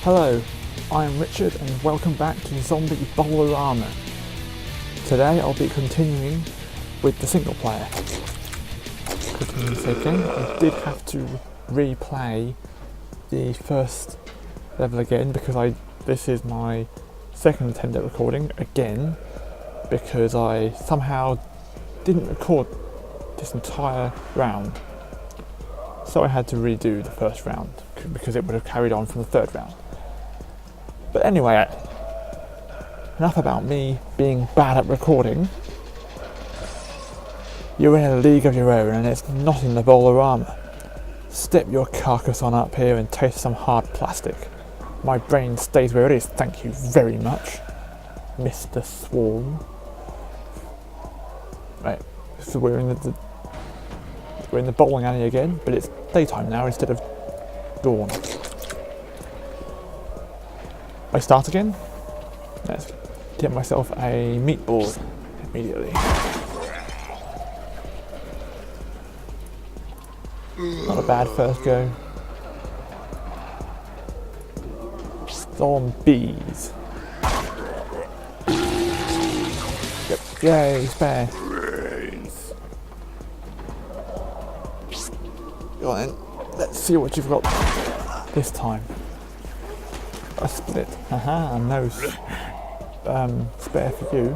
Hello, I am Richard and welcome back to Zombie Bowl-O-Rama. Today I'll be continuing with the single player. Continuing the save game. I did have to replay the first level again because this is my second attempt at recording again because I somehow didn't record this entire round. So I had to redo the first round because it would have carried on from the third round. But anyway, enough about me being bad at recording. You're in a league of your own and it's not in the Bowl-O-Rama. Step your carcass on up here and taste some hard plastic. My brain stays where it is, thank you very much, Mr. Swarm. Right, so we're in the bowling alley again, but it's daytime now instead of dawn. I start again. Let's get myself a meatball immediately. Not a bad first go. Zombies. Yep. Yay, spare. Go on then. Let's see what you've got this time. A split. Haha, no spare for you.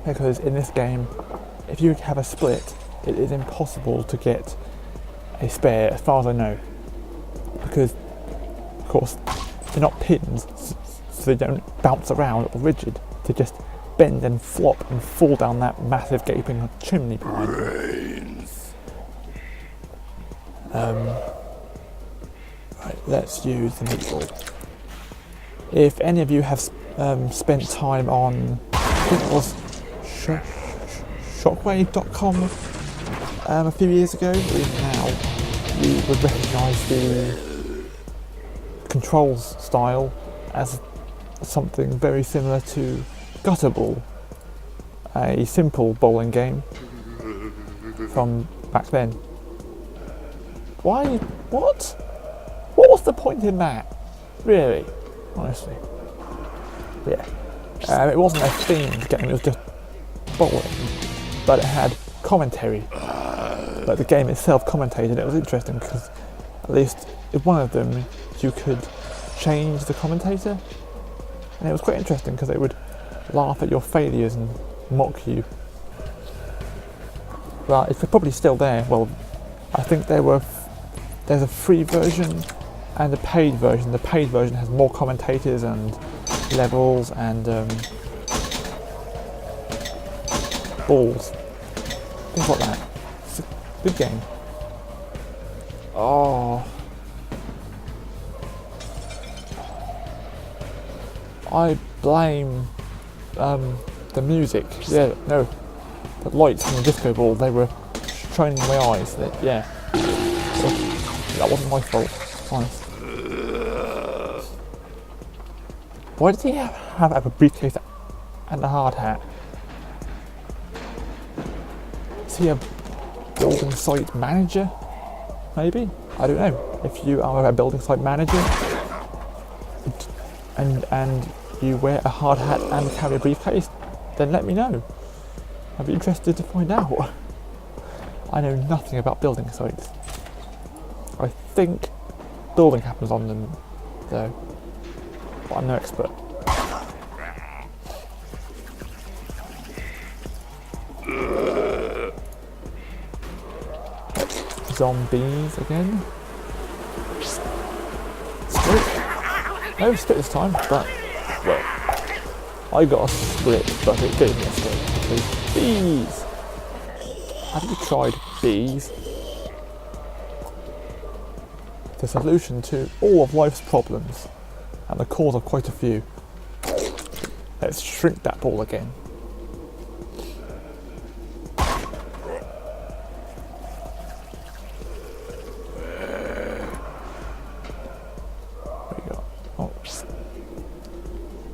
Because in this game, if you have a split, it is impossible to get a spare as far as I know. Because, of course, they're not pins, so they don't bounce around or rigid. They just bend and flop and fall down that massive gaping chimney behind them. Right, let's use the meatball. If any of you have spent time on, I think it was shockwave.com a few years ago, now you would recognise the controls style as something very similar to Gutter Ball, a simple bowling game from back then. Why? What? What was the point in that? Really? Honestly. Yeah. It wasn't a themed game, it was just bowling. But it had commentary. But the game itself commentated. It was interesting because at least in one of them you could change the commentator. And it was quite interesting because they would laugh at your failures and mock you. Well, it's probably still there. Well, I think there's a free version and a paid version. The paid version has more commentators and levels and balls, things like that. It's a good game. Oh, I blame the music. Yeah, no, the lights from the disco ball, they were shining in my eyes. Yeah, that wasn't my fault. Honest. Why did he have a briefcase and a hard hat? Is he a building site manager? Maybe? I don't know. If you are a building site manager and you wear a hard hat and carry a briefcase, then let me know. I'd be interested to find out. I know nothing about building sites. I think building happens on them though, but I'm no expert. Zombies again. Split. No split this time, but well, I got a split, but it gave me a split because bees. Have you tried bees? The solution to all of life's problems, and the cause of quite a few. Let's shrink that ball again. There we go. Oh.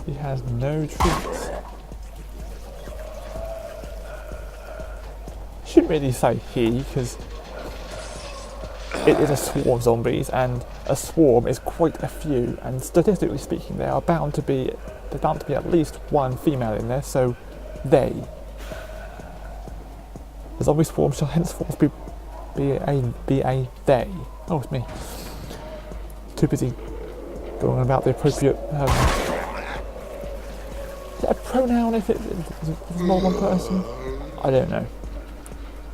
He has no treats. Shouldn't really say he, because it is a swarm of zombies, and a swarm is quite a few, and statistically speaking there's bound to be at least one female in there, so they. The zombie swarm shall henceforth be a they. Oh, it's me. Too busy going about the appropriate. Is it a pronoun if it's more than one person? I don't know.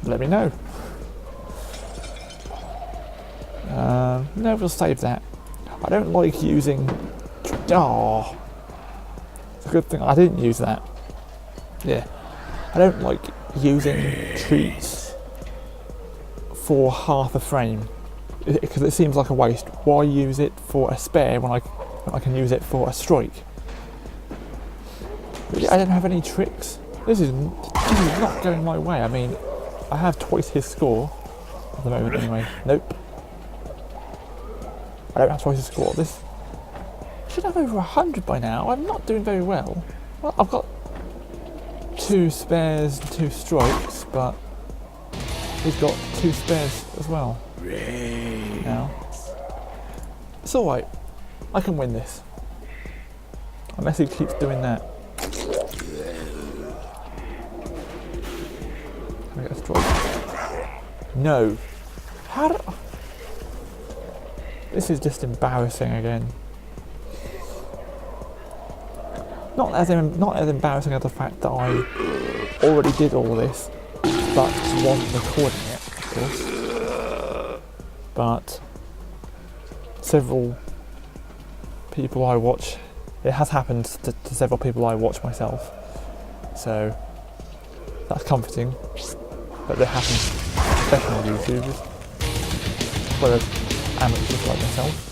Let me know. No, we'll save that. I don't like using. Oh, it's a good thing I didn't use that. Yeah, I don't like using treats for half a frame because it seems like a waste. Why use it for a spare when I can use it for a strike? Really, I don't have any tricks. This is not going my way. I mean, I have twice his score at the moment anyway. Nope. I don't have twice his score. This should have over 100 by now. I'm not doing very well. Well, I've got 2 spares and 2 strikes, but he's got 2 spares as well. Now. It's alright. I can win this. Unless he keeps doing that. Can I get a strike? No. How do... This is just embarrassing again. Not as embarrassing as the fact that I already did all this, but wasn't recording it, of course. But several people I watch, it has happened to several people I watch myself. So that's comforting. But it happens to professional YouTubers, as well as amateurs like myself.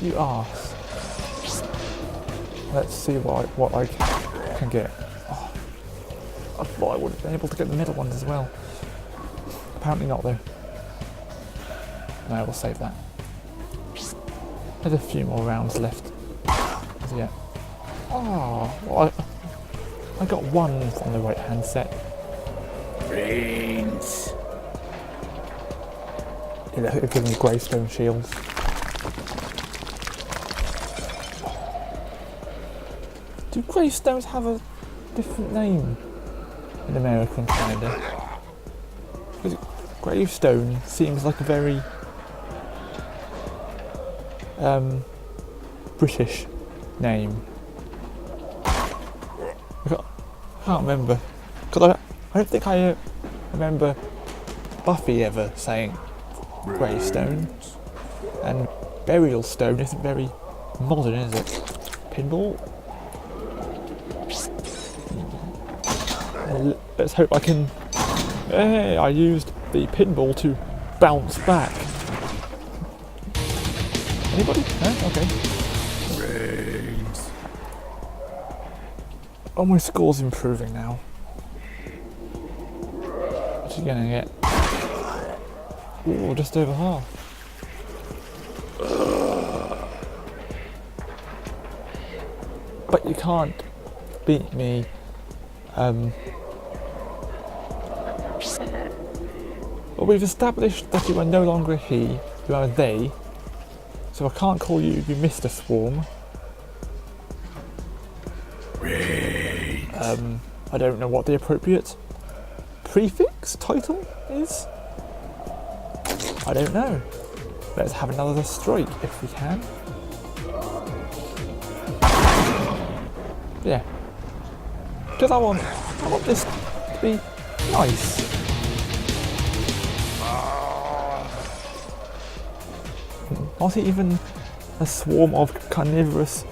You arse. Let's see what I can get. Oh, I thought I would have been able to get the middle ones as well. Apparently not though. No, we'll save that. There's a few more rounds left. So yeah. Oh, well, I got one from the right hand set. Brains. Yeah, they're giving me gravestone shields. Do gravestones have a different name in America and Canada? Because gravestone seems like a very British name. I can't remember. Because I don't think I remember Buffy ever saying gravestone. And burial stone isn't very modern, is it? Pinball? Let's hope I can... Hey, I used the pinball to bounce back. Anybody? No? Okay. Brains. Oh, my score's improving now. What's he gonna get? Ooh, just over half. But you can't beat me. Well, we've established that you are no longer he, you are they, so I can't call you Mr. Swarm. I don't know what the appropriate prefix, title is. I don't know. Let's have another strike if we can. Yeah. Because I want this to be nice. Not even a swarm of carnivorous,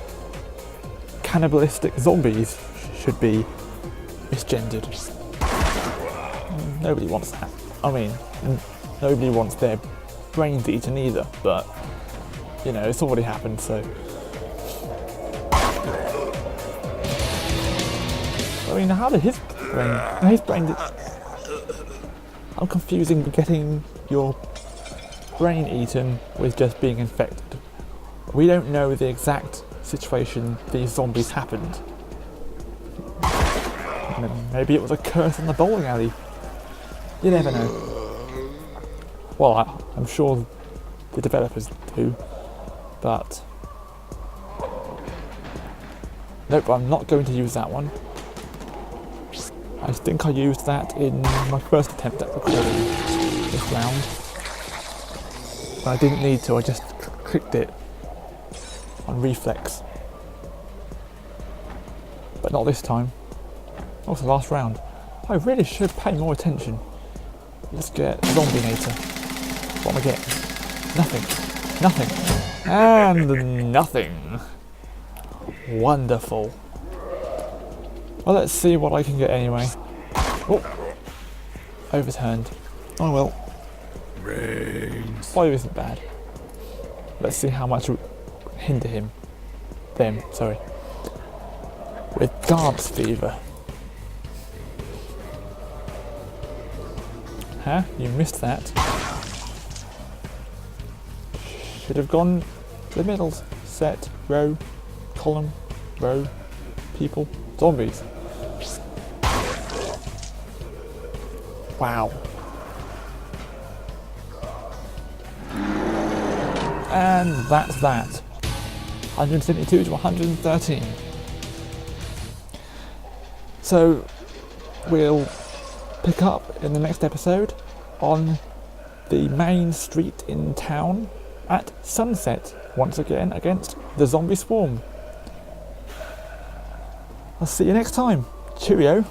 cannibalistic zombies should be misgendered. Nobody wants that. I mean, nobody wants their brains eaten either, but, you know, it's already happened, so. I mean, how did his brain... I'm confusing getting your brain eaten with just being infected. We don't know the exact situation these zombies happened. Maybe it was a curse in the bowling alley. You never know. Well, I'm sure the developers do, but nope, I'm not going to use that one. I think I used that in my first attempt at recording this round. But I didn't need to, I just clicked it on reflex. But not this time. Oh, it's the last round. I really should pay more attention. Let's get Zombie-nator. What am I getting? Nothing. Nothing. And nothing. Wonderful. Well, let's see what I can get anyway. Oh, overturned. Oh well. Brains. 5 isn't bad. Let's see how much hinder him. Them, sorry. With dance fever. Huh? You missed that. Should have gone to the middles. Set, row, column, row, people, zombies. Wow. And that's that. 172 to 113. So we'll pick up in the next episode on the main street in town at sunset, once again against the zombie swarm. I'll see you next time. Cheerio.